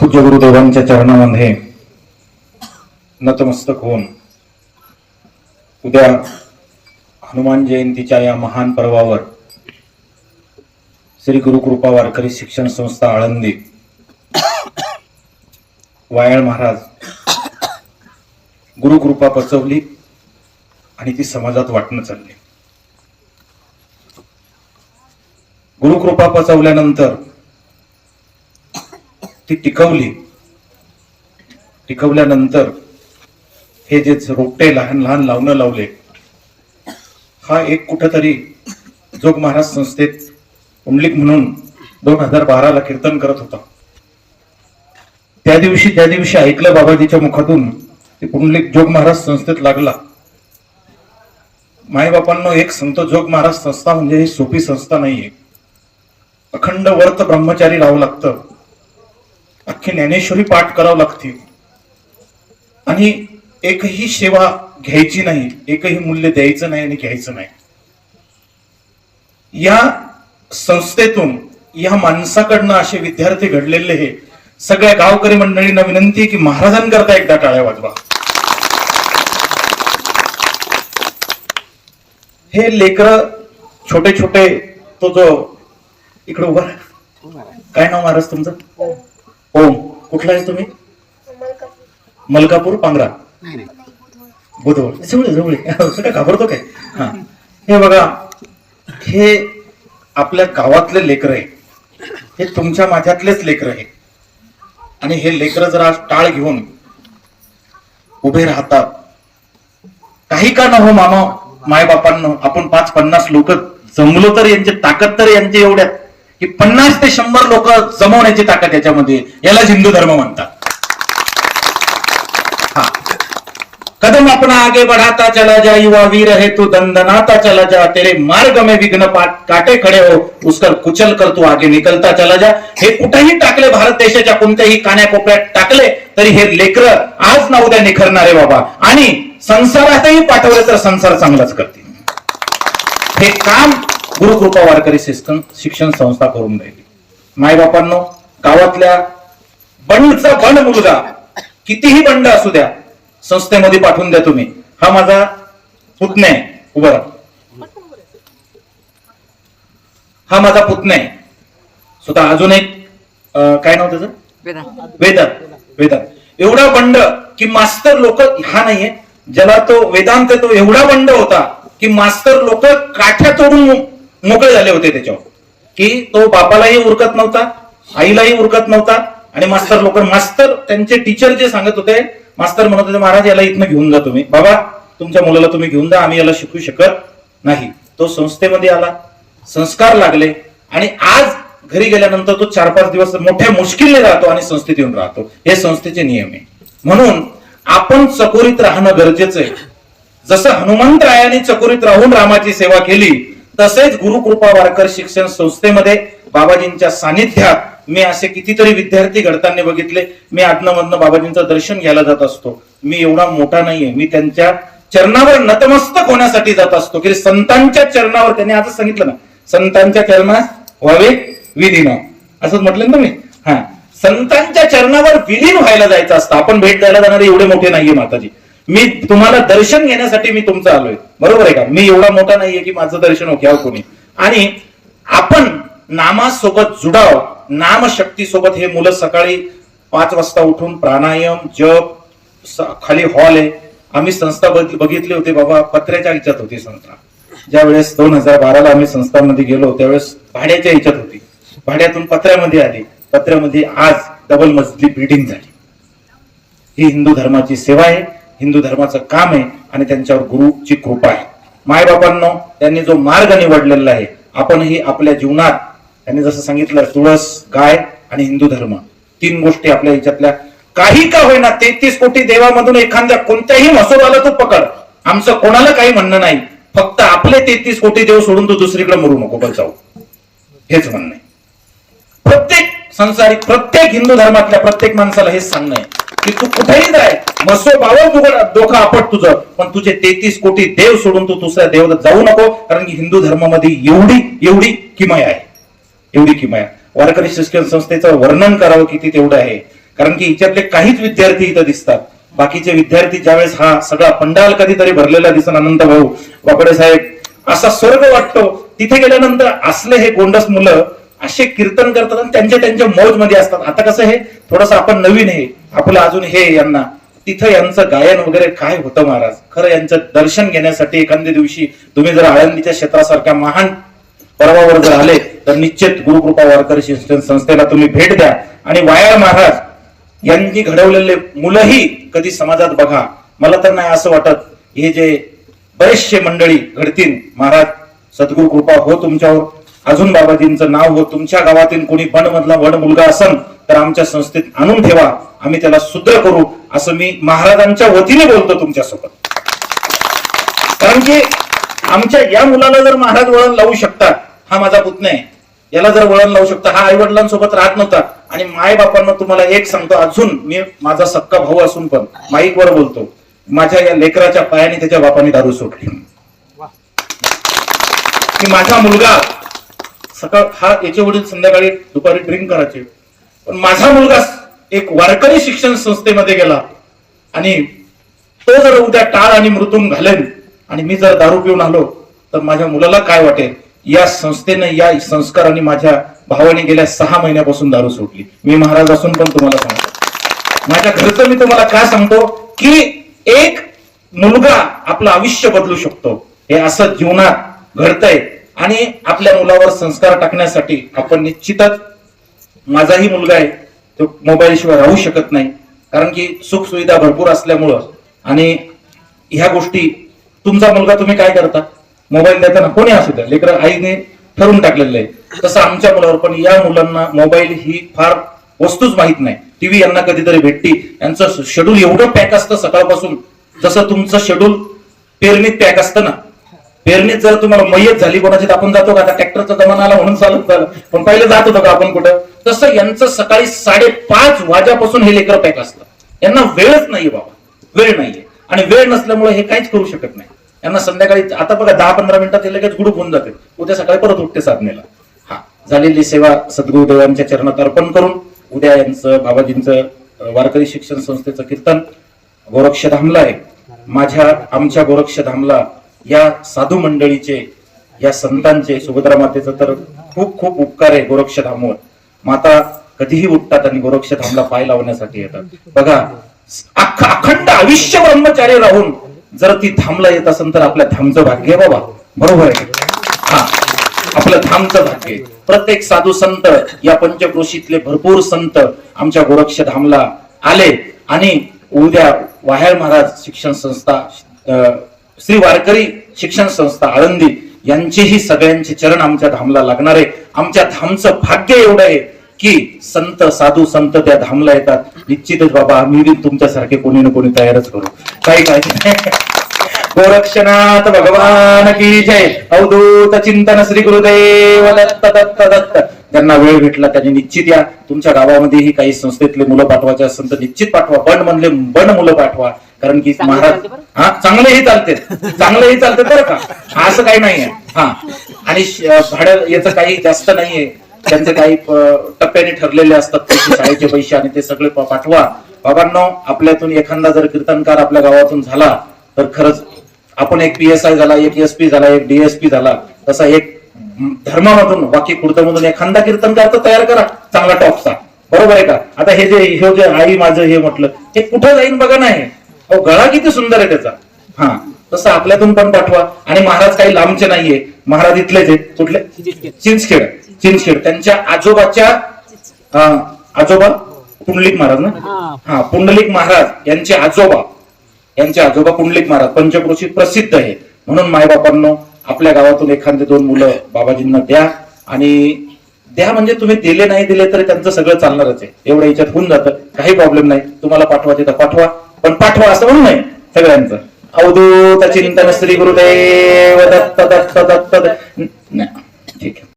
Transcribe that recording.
पूज्य गुरुदेवांच्या चरणामध्ये नतमस्तक होऊन उद्या हनुमान जयंतीच्या या महान पर्वावर श्री गुरुकृपा वारकरी शिक्षण संस्था आळंदी वायाळ महाराज गुरुकृपा पचवली आणि ती समाजात वाटणं चालली. गुरुकृपा पचवल्यानंतर ती टिकवल्यानंतर हे जे रोपटे लहान लहान लावणं लावले, हा एक कुठेतरी जोग महाराज संस्थेत पुंडलिक म्हणून 2012ला कीर्तन करत होता. त्या दिवशी ऐकलं बाबाजीच्या मुखातून ते पुंडलिक जोग महाराज संस्थेत लागला. मायबापांनो, एक संत जोग महाराज संस्था म्हणजे ही सोपी संस्था नाहीये. अखंड वर्त ब्रह्मचारी राहावं लागतं, अख्खी ज्ञानेश्वरी पाठ करावं लागते आणि एकही सेवा घ्यायची नाही, एकही मूल्य द्यायचं नाही आणि घ्यायचं नाही. या संस्थेतून या माणसाकडनं असे विद्यार्थी घडलेले हे सगळ्या गावकरी मंडळींना विनंती आहे की महाराजांकरता एकदा टाळ्या वाजवा. हे लेकर छोटे छोटे, तो जो इकडे उभा, काय नाव महाराज तुमचं? ओम. कुठला आहे तुम्ही? मलकापूर पांगरा बुधवळ. जवळ काय घाबरतो काय? हा, हे बघा, हे आपल्या गावातले लेकर आहे, हे तुमच्या माझ्यातलेच लेकर आहे आणि हे लेकर जरा टाळ घेऊन उभे राहतात. काही का न हो मामा मायबापांनो, आपण 5-50 लोक जमलो तर यांची ताकद तर यांची एवढ्यात की 50 ते 100 लोक जमवण्याची ताकद याच्यामध्ये, याला हिंदू धर्म म्हणतात. हा, कदम अपना आगे बढ़ाता चला जा, युवा वीर है तू दंदनाता चला जा, तेरे मार्ग में विघ्न काटे खडे हो, उसकर कुचल कर तू आगे निकलता चला जा. हे कुठेही टाकले, भारत देशाच्या कोणत्याही कान्याकोपऱ्यात टाकले तरी हे लेकर आज ना उद्या निखरणारे बाबा, आणि संसारातही पाठवले तर संसार चांगलाच करतील. हे काम गुरुकृपा वारकरी शिक्षण संस्था करून राहिली. मायबापांनो, गावातल्या बंडचा बंड मुलगा कितीही बंड असू द्या, संस्थेमध्ये पाठवून द्या तुम्ही. हा माझा पुतण्या आहे, उभा राहा. हा माझा पुतण्या आहे स्वतः. अजून एक काय नाव त्याचं? वेदांत. एवढा बंड की मास्तर लोक, हा नाहीये ज्याला तो वेदांत, तो एवढा बंड होता की मास्तर लोक काठ्या तोडून मोकळे झाले होते त्याच्यावर, की तो बापालाही उरकत नव्हता, आईलाही उरकत नव्हता. आणि मास्तर त्यांचे टीचर जे सांगत होते, मास्तर म्हणत होते, महाराज याला इथनं घेऊन जा तुम्ही, बाबा तुमच्या मुलाला तुम्ही घेऊन जा, आम्ही याला शिकू शकत नाही. तो संस्थेमध्ये आला, संस्कार लागले आणि आज घरी गेल्यानंतर तो 4-5 दिवस मोठ्या मुश्किलने राहतो आणि संस्थेत येऊन राहतो. हे संस्थेचे नियम आहे. म्हणून आपण चकोरीत राहणं गरजेचं आहे. जसं हनुमंतरायाने चकोरीत राहून रामाची सेवा केली, तसेच गुरुकृपा वारकरी शिक्षण संस्थेमध्ये बाबाजींच्या सानिध्यात मी असे कितीतरी विद्यार्थी घडताना बघितले. मी आदनमधनं बाबाजींचं दर्शन घ्यायला जात असतो. मी एवढा मोठा नाहीये, मी त्यांच्या चरणावर नतमस्तक होण्यासाठी जात असतो की संतांच्या चरणावर, त्यांनी आजच सांगितलं ना, संतांच्या चरणास व्हावे विलीन, असंच म्हटलं ना मी. हा, संतांच्या चरणावर विलीन व्हायला जायचं असतं. आपण भेट द्यायला जाणारे एवढे मोठे नाहीये माताजी. मी तुम्हाला दर्शन घेण्यासाठी मी तुमचं आलोय, बरोबर आहे का? मी एवढा मोठा नाहीये की माझं दर्शन घ्यावं कोणी. आणि आपण नामासोबत जुडाव, नामशक्ती सोबत. हे मुलं सकाळी 5 वाजता उठून प्राणायाम, जप, खाली हॉल आहे. आम्ही संस्था बघितली होती बाबा, पत्र्याच्या ह्याच्यात होती संस्था. ज्या वेळेस 2012ला आम्ही संस्थांमध्ये गेलो त्यावेळेस भाड्याच्या ह्याच्यात होती, भाड्यातून पत्र्यामध्ये आली, पत्र्यामध्ये आज डबल मजली बिल्डिंग झाली. ही हिंदू धर्माची सेवा आहे, हिंदू धर्माचं काम आहे आणि त्यांच्यावर गुरुची कृपा आहे. मायबापांनो, त्यांनी जो मार्ग निवडलेला आहे, आपणही आपल्या जीवनात, त्यांनी जसं सांगितलं, तुळस, गाय आणि हिंदू धर्म, 3 गोष्टी आपल्या ह्याच्यातल्या काही का होईना, 33 कोटी देवामधून एखाद्या कोणत्याही म्हसोबाला तू पकड. आमचं कोणाला काही म्हणणं नाही, फक्त आपले 33 कोटी देव सोडून तू दुसरीकडे मरू नको, बस जाऊ, हेच म्हणणं आहे. प्रत्येक संसारिक, प्रत्येक हिंदू धर्मातल्या प्रत्येक माणसाला हेच सांगणं आहे की तू कुठेही जाय, मसोबावर डोकं आपट तुझं, पण तुझे 33 कोटी देव सोडून तू दुसऱ्या देव जाऊ नको. कारण की हिंदू धर्मामध्ये एवढी किमया आहे, एवढी किमया. वारकरी शिक्षण संस्थेचं वर्णन करावं किती तेवढं आहे. कारण की हिच्यातले काहीच विद्यार्थी इथं दिसतात. बाकीचे विद्यार्थी ज्यावेळेस हा सगळा पंडाल कधीतरी भरलेला दिसन, अनंत भाऊ वाकडे साहेब असा स्वर्ग वाटतो. तिथे गेल्यानंतर असले हे गोंडस मुलं असे कीर्तन करतात आणि त्यांच्या मौज मध्ये असतात. आता कसं हे थोडस आपण नवीन हे आपलं अजून हे यांना तिथं यांचं गायन वगैरे काय होतं महाराज. खरं यांचं दर्शन घेण्यासाठी एखाद्या दिवशी तुम्ही जर आळंदीच्या क्षेत्रासारख्या महान पर्वावर जर आले तर निश्चित गुरुकृपा वारकरी शिक्षण संस्थेला तुम्ही भेट द्या. आणि वायाळ महाराज यांनी घडवलेले मुलंही कधी समाजात बघा. मला तर नाही असं वाटत हे जे बरेचसे मंडळी घडतील. महाराज सद्गुरु कृपा हो तुमच्यावर. अजून बाबाजींचं नाव हो. तुमच्या गावातील कोणी मधला वड मुलगा असन तर आमच्या संस्थेत आणून ठेवा. आम्ही त्याला सूत्र करू असं मी महाराजांच्या वतीने बोलतो तुमच्यासोबत. कारण की आमच्या या मुलाला जर महाराज वळण लावू शकतात, हा माझा पुतण्या आहे, याला जर वळण लावू शकता, हा आई वडिलांसोबत राहत नव्हता. आणि माय बापांना तुम्हाला एक सांगतो, अजून मी माझा सक्का भाऊ असून पण माईकवर बोलतो, माझ्या या लेकराच्या पायाने त्याच्या बापाने दारू सोडली. की माझा मुलगा सकाळ हा याचे वडील संध्याकाळी दुपारी ड्रिंक करायचे, पण माझा मुलगा एक वारकरी शिक्षण संस्थेमध्ये गेला आणि तो जर उद्या टाळ आणि मृत्यूम घालेन आणि मी जर दारू पिऊन आलो तर माझ्या मुलाला काय वाटेल. या संस्थेने या संस्काराने माझ्या भावाने गेल्या 6 महिन्यापासून दारू सोडली. मी महाराज असून पण तुम्हाला सांगतो, माझ्या घरचं मी तुम्हाला काय सांगतो की एक मुलगा आपलं आयुष्य बदलू शकतो. हे असं जीवनात घडतंय. आणि आपल्या मुलावर संस्कार टाकण्यासाठी आपण निश्चितच, माझाही मुलगा आहे तो मोबाईल शिवाय राहू शकत नाही. कारण की सुख सुविधा भरपूर असल्यामुळं. आणि ह्या गोष्टी तुमचा मुलगा तुम्ही काय करता, मोबाईल देताना कोणी असू द्या, लेकरं आईने ठरवून टाकलेलं आहे. तसं आमच्या मुलावर पण, या मुलांना मोबाईल ही फार वस्तूच माहित नाही. टीव्ही यांना कधीतरी भेटती. यांचं शेड्यूल एवढं पॅक असतं सकाळपासून, जसं तुमचं शेड्यूल पेरणीत पॅक असतं ना. पेरणीत जर तुम्हाला मयत झाली कोणाची, आपण जातो का, आता ट्रॅक्टरचा जमाना आला म्हणून चालत झालं, पण पहिले जात होतो का आपण कुठं, तसं यांचं सकाळी 5:30 वाजेपासून हे लेकर पॅक असतं. यांना वेळच नाहीये बाबा, वेळ नाहीये. आणि वेळ नसल्यामुळे हे काहीच करू शकत नाही. यांना संध्याकाळी आता बघा 10-15 मिनिटात हे लगेच गुडूप होऊन जाते, उद्या सकाळी परत उठते साधनेला. हा झालेली सेवा सद्गुरुदेवांच्या चरणात अर्पण करून उद्या यांचं बाबाजींचं वारकरी शिक्षण संस्थेचं कीर्तन गोरक्षधामला आहे. आमच्या गोरक्षधामला या साधू मंडळीचे, या संतांचे, सुभद्रा मातेचं तर खूप खूप उपकार आहे गोरक्षधामवर. माता कधीही उठतात आणि गोरक्षधामला पाय लावण्यासाठी येतात. बघा अखंड आयुष्य ब्रह्मचारी राहून जर ती धामला येत असेल तर आपल्या धामचं भाग्य आहे बाबा. बरोबर आहे. हा आपलं धामचं भाग्य आहे. प्रत्येक साधू संत, या पंचक्रोशीतले भरपूर संत आमच्या गोरक्षधामला आले. आणि उद्या वाह्याळ महाराज शिक्षण संस्था, श्री वारकरी शिक्षण संस्था आळंदी यांचेही सगळ्यांचे चरण आमच्या धामला लागणार आहे. आमच्या धामचं भाग्य एवढं आहे की संत, साधू संत त्या धामला येतात. निश्चितच बाबा आम्ही तुमच्यासारखे कोणी ना कोणी तयारच करू. काही काय गोरक्षनाथ भगवान की जय. अवधूत चिंतन श्री गुरुदेव दत्त दत्त दत्त. ज्यांना वेळ भेटला त्यांनी निश्चित या. तुमच्या गावामध्येही काही संस्थेतले मुलं पाठवायचे असेल तर निश्चित पाठवा. बंड मुलं पाठवा. कारण की महाराज हा चांगलेही चालते बरं का, असं काही नाहीये. हा आणि भाडं याचं काही जास्त नाहीये. त्यांचे काही टप्प्याने ठरलेले असतात पैसे, शाळेचे पैसे, आणि ते सगळे पाठवा. बाबांनो, आपल्यातून एखादा जर कीर्तनकार आपल्या गावातून झाला तर खरंच आपण एक PSI झाला, एक SP झाला, एक DSP झाला, तसा एक धर्मामधून बाकी कुर्तमधून एखादा कीर्तनकार तर तयार करा चांगला टॉपचा. बरोबर आहे का. आता हे जे आई माझं हे म्हटलं, हे कुठं जाईन बघा नाही. गळा किती सुंदर आहे त्याचा. हा तसं आपल्यातून पण पाठवा. आणि महाराज काही लांबचे नाहीये, महाराज इथलेच आहेत. कुठले, चिंचखेड. त्यांच्या आजोबाच्या आजोबा पुंडलिक महाराज ना. हा पुंडलिक महाराज यांचे आजोबा पुंडलिक महाराज पंचक्रोशीत प्रसिद्ध आहे. म्हणून मायबापांनो, आपल्या गावातून एखादे 2 मुलं बाबाजींना द्या. आणि द्या म्हणजे तुम्ही दिले नाही दिले तरी त्यांचं सगळं चालणारच आहे. एवढ्या याच्यात होऊन जातं, काही प्रॉब्लेम नाही. तुम्हाला पाठवा तिथं पाठवा, पण पाठवा असं म्हणून नाही सगळ्यांचं. अवधूत चिंतन श्री गुरुदेव दत्त दत्त दत्त. ठीक आहे.